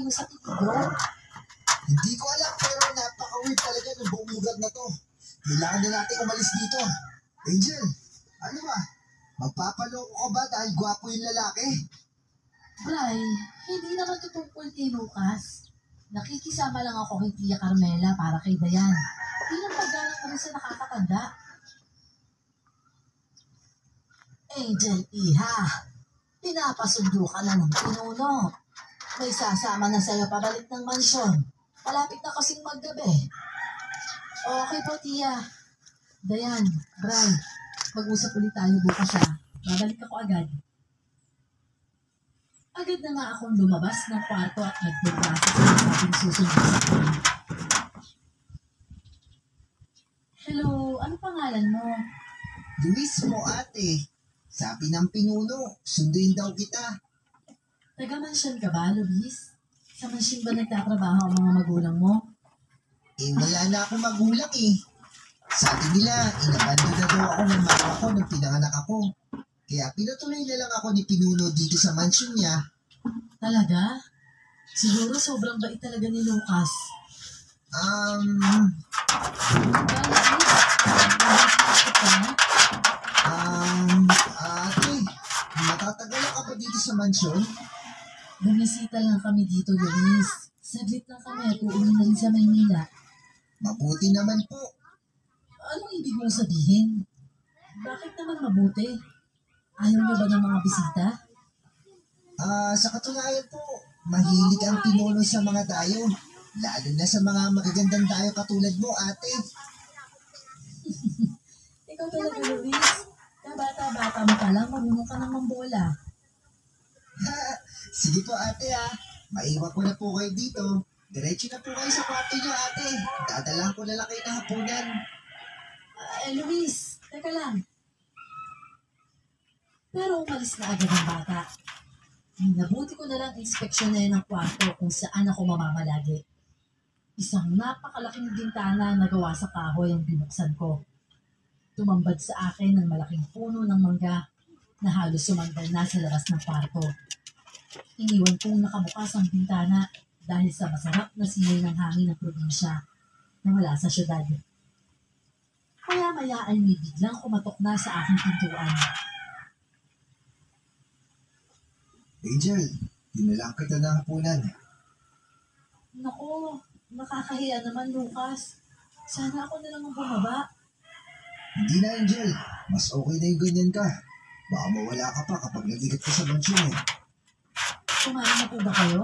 kayo sa titigo? Hindi ko alam pero napaka-weird talaga ng buong lugar na to. Kailangan na natin umalis dito. Angel, ano ba? Magpapaloko ka ba dahil gwapo yung lalaki? Bray, hindi naman ito tungkol kay Lucas. Nakikisama lang ako kay Tia Carmela para kay Dayan. Bilang paggalang kami sa nakakatanda. Angel, iha. Pinapasundo ka na ng pinuno. May sasama na sa'yo pabalik ng mansyon. Malapit na kasing maggabi. Okay po, Tia. Dayan, Bray, mag-usap ulit tayo bukas ha. Babalik ako agad. Agad na nga akong lumabas ng kwarto at nagpapasa sa ating susunod sa kanya. Hello, ano pangalan mo? Luis mo ate. Sabi ng pinuno, sunduin daw kita. Taga-mansyon ka ba, Luis? Sa mansyon ba nagtatrabaho ang mga magulang mo? Wala na akong magulang eh. Sabi nila, inabandon na daw ako ng mama ko nung pinanganak ako. Kaya pinatuloy na lang ako ni pinuno dito sa mansyon niya. Talaga? Siguro sobrang bait talaga ni Lucas. Ate, matatagal ka ba dito sa mansyon? Bumisita lang kami dito, Luis. Saglit lang kami at uuwi na rin sa Maynila. Mabuti naman po. Anong ibig mong sabihin? Bakit naman mabuti? Ayaw niyo ba ng mga bisita? Sa katunayan po, mahilig ang pinuno sa mga dayo. Lalo na sa mga magagandang dayo katulad mo, ate. Ikaw talaga, Luis. Kabata-bata mo pa lang, marunong ka ng mambola. Sige po, ate Maiwan ko na po kayo dito. Diretso na po kayo sa kwarto niyo, ate. Dadalahan ko na lang kayo ng hapunan. Luis, teka lang. Pero umalis na agad ang bata. Minabuti ko na lang inspeksyonin ang kwarto kung saan ako mamamalagi. Isang napakalaking bintana na gawa sa kahoy ang binuksan ko. Tumambad sa akin ng malaking puno ng mangga na halos sumandal na sa labas ng kwarto. Iniwan kong nakabukas ang bintana dahil sa masarap na simoy ng hangin ng probinsya na wala sa syudad. Maya-maya ay may biglang kumatok na sa aking pintuan. Angel, dinalang kita ng hapunan. Naku, nakakahiya naman, Lucas. Sana ako na lang ang bumaba. Hindi na, Angel. Mas okay na yung ganyan ka. Baka mawala ka pa kapag nagigat ka sa mansyon eh. Kumain na po ba kayo?